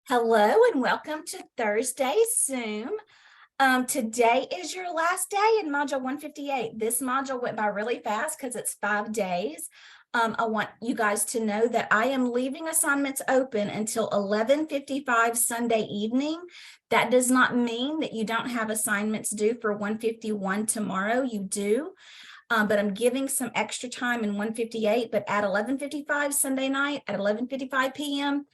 Hello and welcome to Thursday's Zoom. Today is your last day in Module 158. This module went by really fast because it's 5 days. I want you guys to know that I am leaving assignments open until 11:55 Sunday evening. That does not mean that you don't have assignments due for 151 tomorrow. You do. But I'm giving some extra time in 158, but at 11:55 Sunday night, at 11:55 p.m.,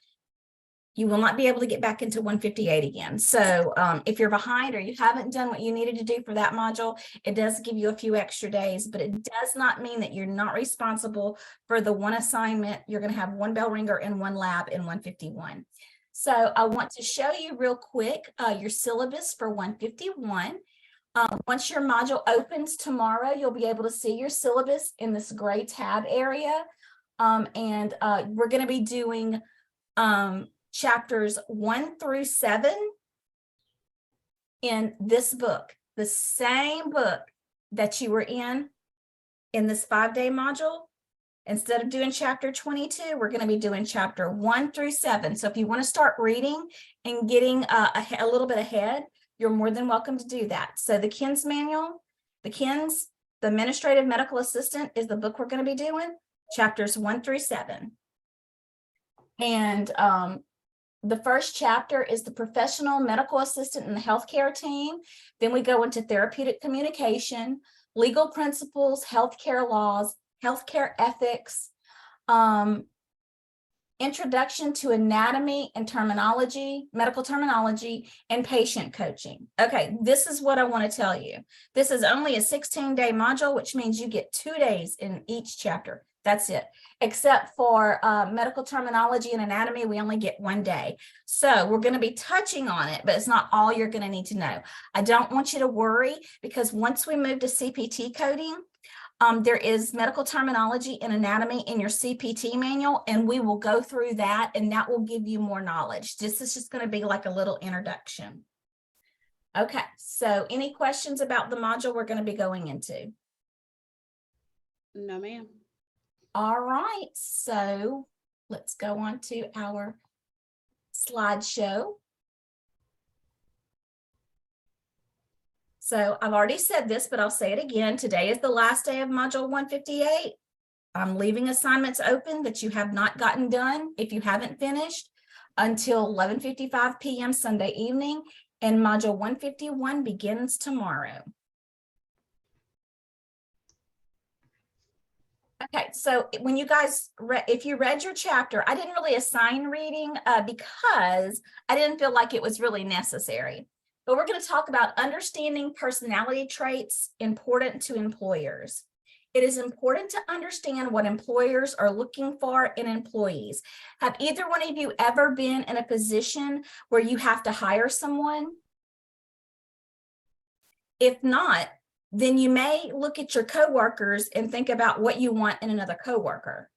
you will not be able to get back into 158 again. So if you're behind or you haven't done what you needed to do for that module, it does give you a few extra days, but it does not mean that you're not responsible for the one assignment. You're going to have one bell ringer and one lab in 151. So I want to show you real quick your syllabus for 151. Once your module opens tomorrow, you'll be able to see your syllabus in this gray tab area. We're going to be doing chapters 1 through 7 in this book, the same book that you were in this 5-day module. Instead of doing chapter 22, we're going to be doing chapter 1 through 7. So if you want to start reading and getting a little bit ahead, you're more than welcome to do that. So the KINS manual, the Administrative Medical Assistant, is the book we're going to be doing, chapters 1 through 7. And the first chapter is the professional medical assistant in the healthcare team. Then we go into therapeutic communication, legal principles, healthcare laws, healthcare ethics, introduction to anatomy and terminology, medical terminology, and patient coaching. Okay, this is what I want to tell you. This is only a 16-day module, which means you get 2 days in each chapter. That's it. Except for medical terminology and anatomy, we only get 1 day. So we're going to be touching on it, but it's not all you're going to need to know. I don't want you to worry, because once we move to CPT coding, there is medical terminology and anatomy in your CPT manual, and we will go through that, and that will give you more knowledge. This is just going to be like a little introduction. Okay, so any questions about the module we're going to be going into? No, ma'am. All right, so let's go on to our slideshow. So I've already said this, but I'll say it again. Today is the last day of module 158. I'm leaving assignments open that you have not gotten done, if you haven't finished, until 11:55 p.m. Sunday evening, and module 151 begins tomorrow. Okay, so when you guys if you read your chapter, I didn't really assign reading because I didn't feel like it was really necessary. But we're going to talk about understanding personality traits important to employers. It is important to understand what employers are looking for in employees. Have either one of you ever been in a position where you have to hire someone? If not, then you may look at your coworkers and think about what you want in another coworker.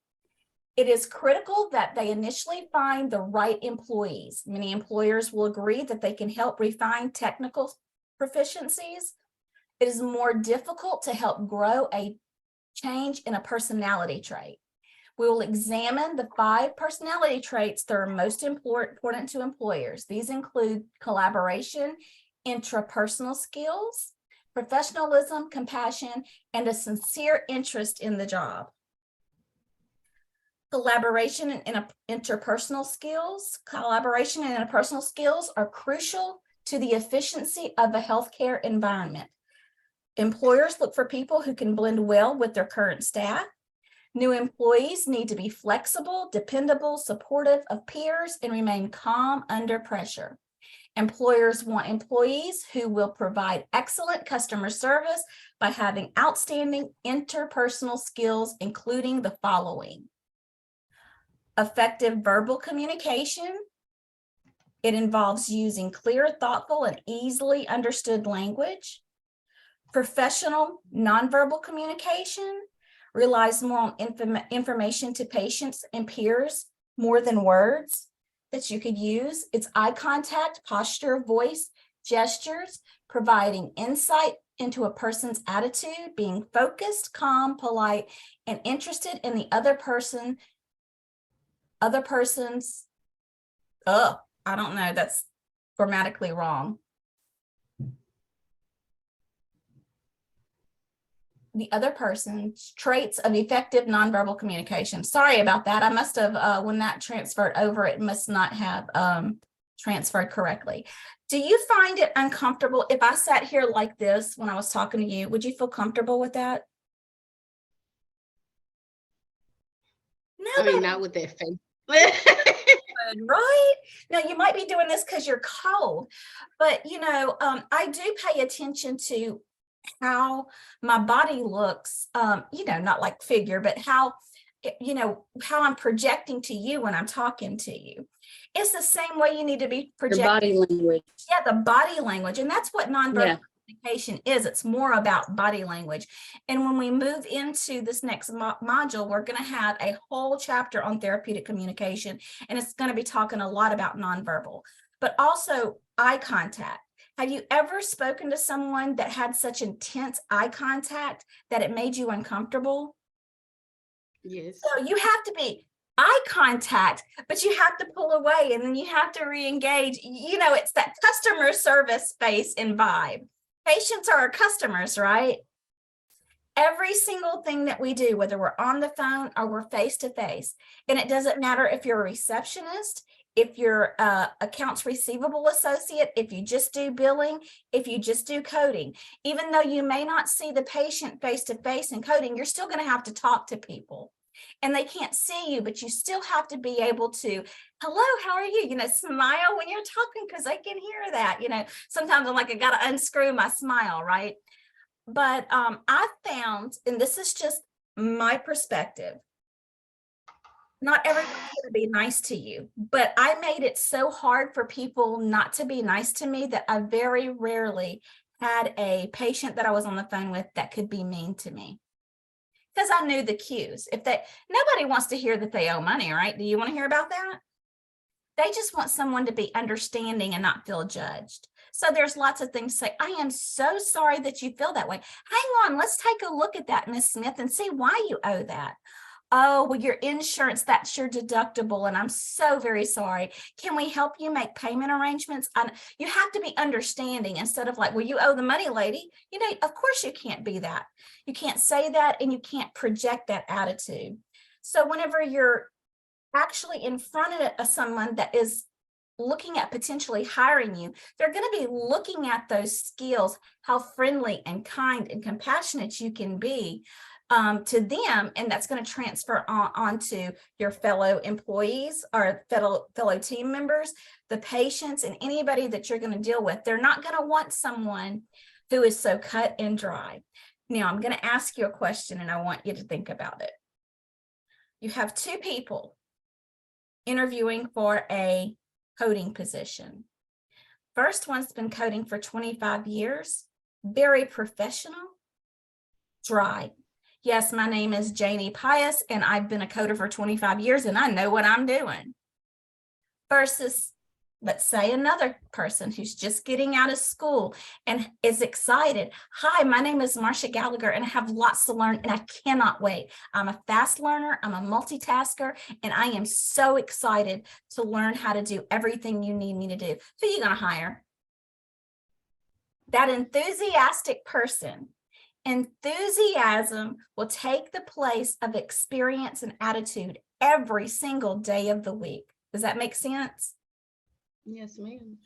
It is critical that they initially find the right employees. Many employers will agree that they can help refine technical proficiencies. It is more difficult to help grow a change in a personality trait. We will examine the 5 personality traits that are most important to employers. These include collaboration, intrapersonal skills, professionalism, compassion, and a sincere interest in the job. Collaboration and interpersonal skills. Collaboration and interpersonal skills are crucial to the efficiency of a healthcare environment. Employers look for people who can blend well with their current staff. New employees need to be flexible, dependable, supportive of peers, and remain calm under pressure. Employers want employees who will provide excellent customer service by having outstanding interpersonal skills, including the following: effective verbal communication. It involves using clear, thoughtful, and easily understood language. Professional nonverbal communication relies more on information to patients and peers more than words that you could use. It's eye contact, posture, voice, gestures, providing insight into a person's attitude, being focused, calm, polite, and interested in the other person's I don't know, that's grammatically wrong. The other person's traits of effective nonverbal communication. Sorry about that. I must have, when that transferred over, it must not have transferred correctly. Do you find it uncomfortable if I sat here like this when I was talking to you? Would you feel comfortable with that? I mean, Nobody not with that face. would, right? Now, you might be doing this because you're cold, but I do pay attention to how my body looks, not like figure, but how how I'm projecting to you when I'm talking to you. It's the same way you need to be Your projecting. body language. Yeah, the body language. And that's what nonverbal Yeah. communication is. It's more about body language. And when we move into this next module, we're going to have a whole chapter on therapeutic communication, and it's going to be talking a lot about nonverbal, but also eye contact. Have you ever spoken to someone that had such intense eye contact that it made you uncomfortable? Yes. So you have to be eye contact, but you have to pull away and then you have to re-engage. It's that customer service space and vibe. Patients are our customers, right? Every single thing that we do, whether we're on the phone or we're face-to-face, and it doesn't matter if you're a receptionist, if you're accounts receivable associate, if you just do billing, if you just do coding, even though you may not see the patient face-to-face in coding, you're still going to have to talk to people. And they can't see you, but you still have to be able to, hello, how are you? Smile when you're talking because they can hear that. Sometimes I'm like, I got to unscrew my smile, right? But I found, and this is just my perspective, not everyone's going to be nice to you, but I made it so hard for people not to be nice to me that I very rarely had a patient that I was on the phone with that could be mean to me. Because I knew the cues. Nobody wants to hear that they owe money, right? Do you want to hear about that? They just want someone to be understanding and not feel judged. So there's lots of things to say. I am so sorry that you feel that way. Hang on, let's take a look at that, Miss Smith, and see why you owe that. Oh, well, your insurance, that's your deductible, and I'm so very sorry. Can we help you make payment arrangements? You have to be understanding instead of like, well, you owe the money, lady. Of course you can't be that. You can't say that, and you can't project that attitude. So whenever you're actually in front of someone that is looking at potentially hiring you, they're going to be looking at those skills, how friendly and kind and compassionate you can be to them, and that's going to transfer onto your fellow employees or fellow team members, the patients, and anybody that you're going to deal with. They're not going to want someone who is so cut and dry. Now, I'm going to ask you a question, and I want you to think about it. You have two people interviewing for a coding position. First one's been coding for 25 years, very professional, dry. Yes, my name is Janie Pius, and I've been a coder for 25 years, and I know what I'm doing. Versus, let's say, another person who's just getting out of school and is excited. Hi, my name is Marcia Gallagher, and I have lots to learn, and I cannot wait. I'm a fast learner, I'm a multitasker, and I am so excited to learn how to do everything you need me to do. Who are you going to hire? That enthusiastic person. Enthusiasm will take the place of experience and attitude every single day of the week. Does that make sense? Yes, ma'am.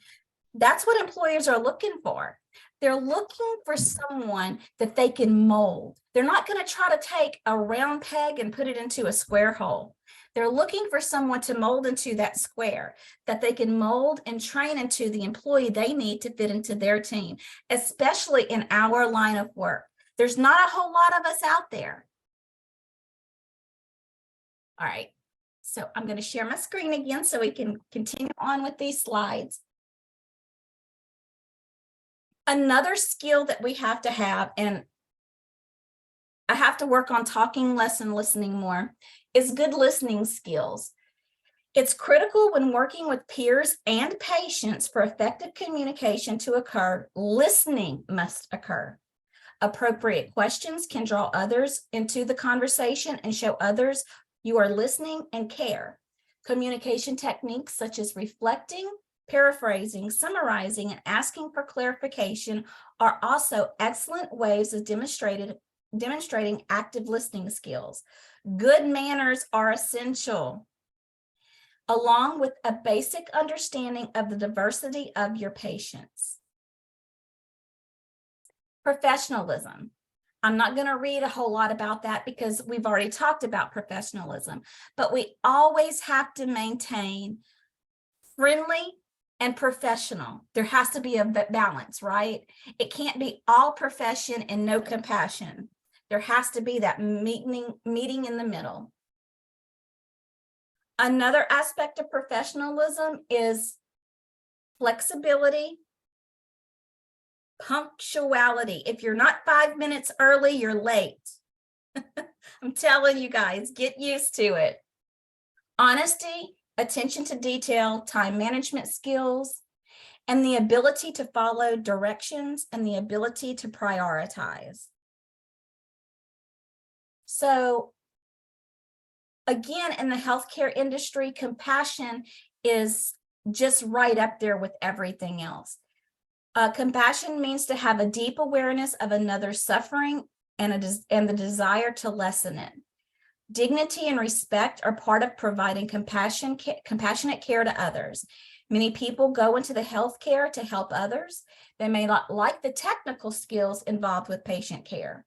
That's what employers are looking for. They're looking for someone that they can mold. They're not going to try to take a round peg and put it into a square hole. They're looking for someone to mold into that square, that they can mold and train into the employee they need to fit into their team, especially in our line of work. There's not a whole lot of us out there. All right, so I'm going to share my screen again so we can continue on with these slides. Another skill that we have to have, and I have to work on talking less and listening more, is good listening skills. It's critical when working with peers and patients for effective communication to occur. Listening must occur. Appropriate questions can draw others into the conversation and show others you are listening and care. Communication techniques such as reflecting, paraphrasing, summarizing, and asking for clarification are also excellent ways of demonstrating active listening skills. Good manners are essential, along with a basic understanding of the diversity of your patients. Professionalism. I'm not going to read a whole lot about that because we've already talked about professionalism, but we always have to maintain friendly and professional. There has to be a balance, right? It can't be all profession and no compassion. There has to be that meeting in the middle. Another aspect of professionalism is flexibility, punctuality. If you're not 5 minutes early, you're late. I'm telling you guys, get used to it. Honesty, attention to detail, time management skills, and the ability to follow directions and the ability to prioritize. So again, in the healthcare industry, compassion is just right up there with everything else. Compassion means to have a deep awareness of another's suffering and the desire to lessen it. Dignity and respect are part of providing compassionate care to others. Many people go into the healthcare to help others. They may not like the technical skills involved with patient care.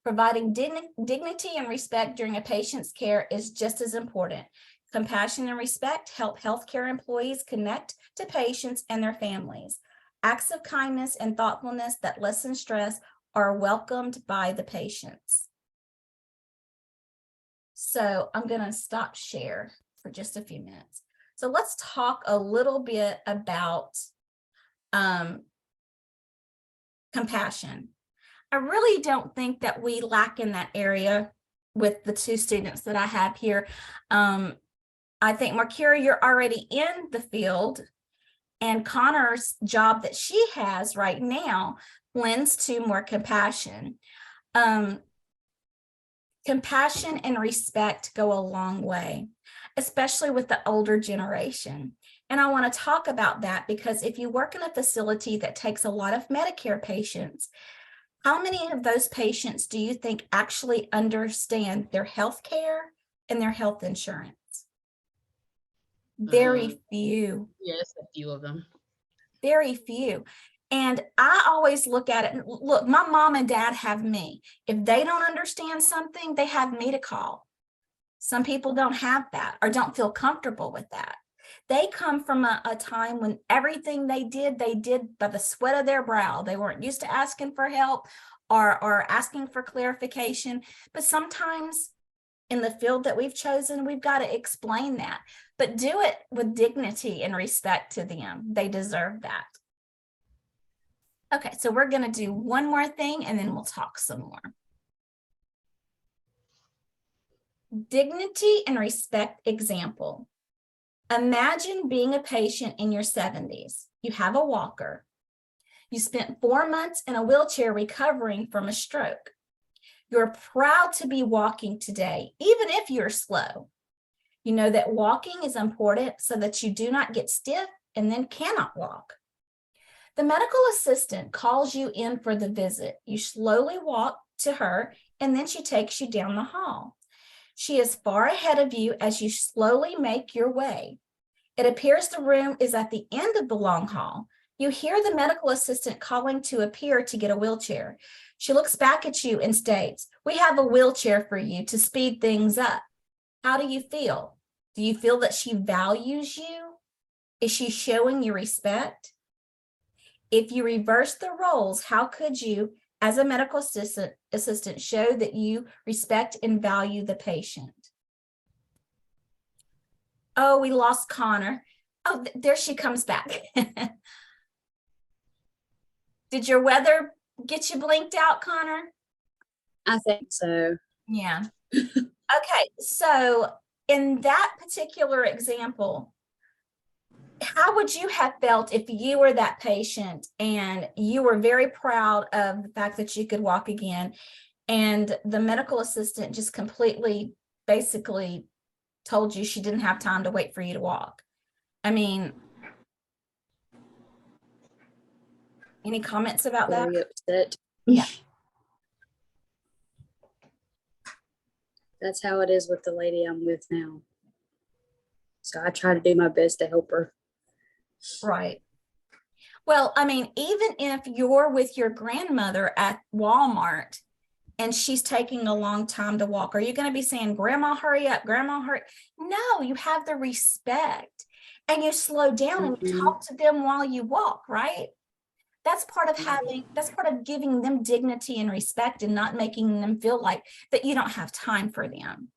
Providing dignity and respect during a patient's care is just as important. Compassion and respect help healthcare employees connect to patients and their families. Acts of kindness and thoughtfulness that lessen stress are welcomed by the patients. So I'm going to stop share for just a few minutes. So let's talk a little bit about compassion. I really don't think that we lack in that area with the two students that I have here. I think Markira, you're already in the field, and Connor's job that she has right now lends to more compassion. Compassion and respect go a long way, especially with the older generation. And I want to talk about that because if you work in a facility that takes a lot of Medicare patients, how many of those patients do you think actually understand their health care and their health insurance? Very few. Yes, a few of them. Very few. And I always look at it, look, my mom and dad have me. If they don't understand something, they have me to call. Some people don't have that or don't feel comfortable with that. They come from a time when everything they did by the sweat of their brow. They weren't used to asking for help or asking for clarification. But sometimes in the field that we've chosen, we've got to explain that, but do it with dignity and respect to them. They deserve that. Okay, so we're going to do one more thing and then we'll talk some more. Dignity and respect example. Imagine being a patient in your 70s. You have a walker. You spent 4 months in a wheelchair recovering from a stroke. You're proud to be walking today, even if you're slow. You know that walking is important so that you do not get stiff and then cannot walk. The medical assistant calls you in for the visit. You slowly walk to her and then she takes you down the hall. She is far ahead of you as you slowly make your way. It appears the room is at the end of the long hall. You hear the medical assistant calling to a peer to get a wheelchair. She looks back at you and states, "We have a wheelchair for you to speed things up." How do you feel? Do you feel that she values you? Is she showing you respect? If you reverse the roles, how could you, as a medical assistant, show that you respect and value the patient? Oh, we lost Connor. Oh, there she comes back. Did your weather get you blinked out, Connor? I think so. Yeah. Okay, so in that particular example, how would you have felt if you were that patient and you were very proud of the fact that you could walk again and the medical assistant just completely basically told you she didn't have time to wait for you to walk? I mean, Any comments about that? Very upset. Yeah. That's how it is with the lady I'm with now. So I try to do my best to help her. Right. Well, I mean, even if you're with your grandmother at Walmart and she's taking a long time to walk, are you going to be saying, Grandma, hurry up, Grandma, hurry? No, you have the respect and you slow down and you talk to them while you walk, right? That's part of giving them dignity and respect and not making them feel like that you don't have time for them.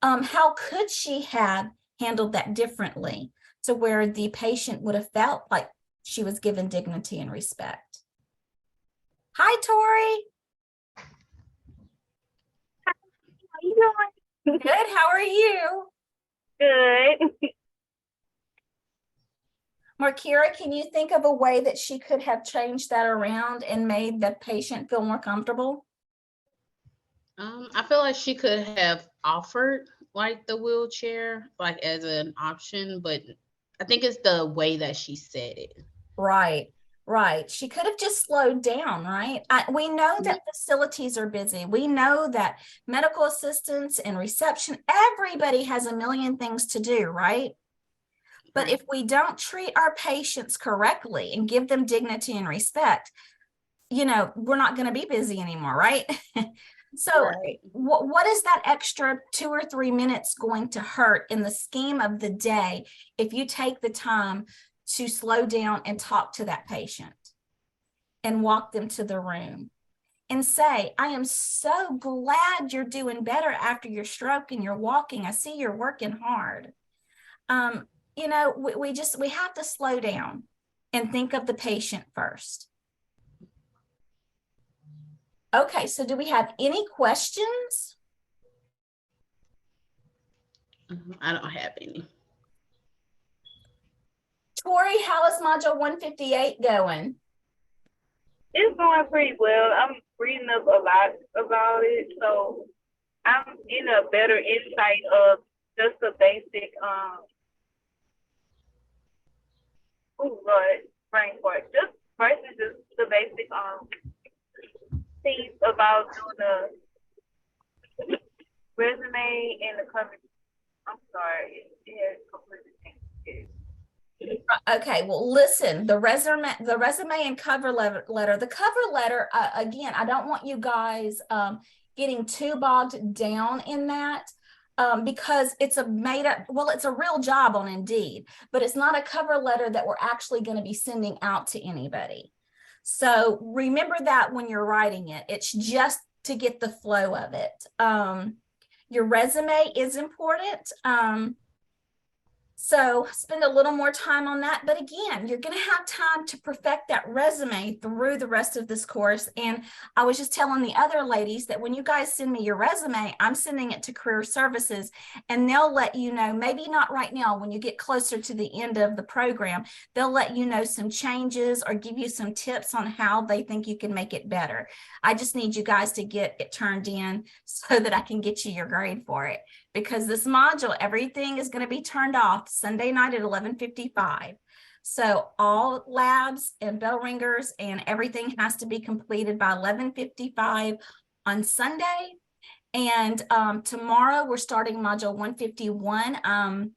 How could she have handled that differently to where the patient would have felt like she was given dignity and respect? Hi, Tori. How you doing? Good. How are you? Good. Markira, can you think of a way that she could have changed that around and made the patient feel more comfortable? I feel like she could have offered like the wheelchair, like as an option, but I think it's the way that she said it. Right, right. She could have just slowed down, right? We know that facilities are busy. We know that medical assistants and reception, everybody has a million things to do, right? But Right. if we don't treat our patients correctly and give them dignity and respect, you know, we're not going to be busy anymore, right? So Right. what is that extra 2 or 3 minutes going to hurt in the scheme of the day if you take the time to slow down and talk to that patient and walk them to the room and say, I am so glad you're doing better after your stroke and you're walking. I see you're working hard. You know, we have to slow down and think of the patient first. Okay, so do we have any questions? I don't have any. Tori, how is module 158 going? It's going pretty well. I'm reading up a lot about it, so I'm in a better insight of just the basic brain fart. Just versus just the basic things about doing the resume and the cover. I'm sorry, it has completely changed. Okay, well, listen, the resume and cover letter, the cover letter, again, I don't want you guys getting too bogged down in that because it's a made up, well, it's a real job on Indeed, but it's not a cover letter that we're actually going to be sending out to anybody. So remember that when you're writing it, it's just to get the flow of it. Your resume is important. So spend a little more time on that. But again, you're going to have time to perfect that resume through the rest of this course. And I was just telling the other ladies that when you guys send me your resume, I'm sending it to Career Services and they'll let you know, maybe not right now, when you get closer to the end of the program, they'll let you know some changes or give you some tips on how they think you can make it better. I just need you guys to get it turned in so that I can get you your grade for it. Because this module, everything is going to be turned off Sunday night at 11:55. So all labs and bell ringers and everything has to be completed by 11:55 on Sunday. And tomorrow we're starting module 151.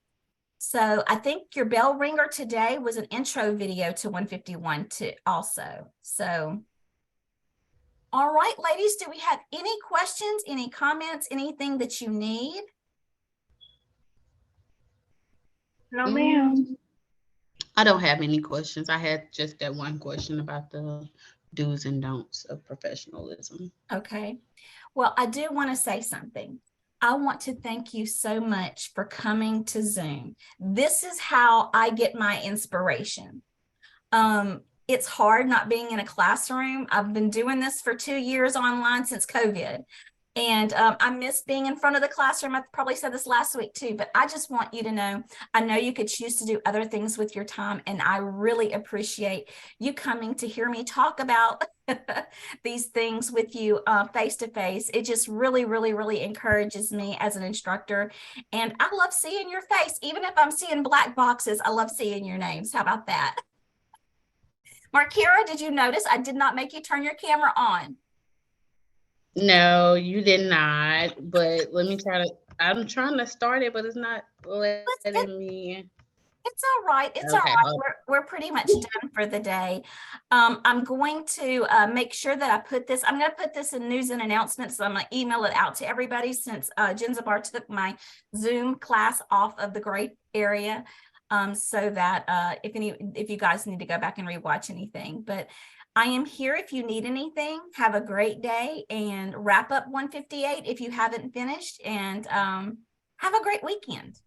So I think your bell ringer today was an intro video to 151 too also. So, all right, ladies, do we have any questions, any comments, anything that you need? No, ma'am. I don't have any questions. I had just that one question about the do's and don'ts of professionalism. Okay. Well, I do want to say something. I want to thank you so much for coming to Zoom. This is how I get my inspiration. It's hard not being in a classroom. I've been doing this for 2 years online since COVID. And I miss being in front of the classroom. I probably said this last week too, but I just want you to know, I know you could choose to do other things with your time. And I really appreciate you coming to hear me talk about these things with you face to face. It just really, really, really encourages me as an instructor. And I love seeing your face. Even if I'm seeing black boxes, I love seeing your names. How about that? Markira, did you notice I did not make you turn your camera on? No, you did not. But let me try to. I'm trying to start it, but it's not letting me. It's all right. It's all Okay, right. hold We're pretty much done for the day. I'm going to make sure that I put this. I'm going to put this in news and announcements. So I'm going to email it out to everybody since Jen Zabar took my Zoom class off of the gray area, so that if you guys need to go back and rewatch anything. But I am here if you need anything. Have a great day and wrap up 158 if you haven't finished, and have a great weekend.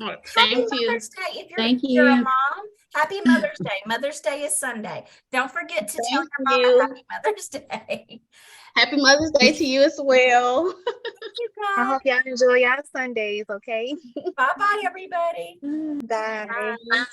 on. Happy Thank you. Mother's Day. If Thank you're a you. mom, happy Mother's Day. Mother's Day is Sunday. Don't forget to tell Thank your mom you. happy Mother's Day. Happy Mother's Day to you as well. You I guys. hope y'all enjoy y'all Sundays, okay? Bye bye, everybody. Bye. Bye.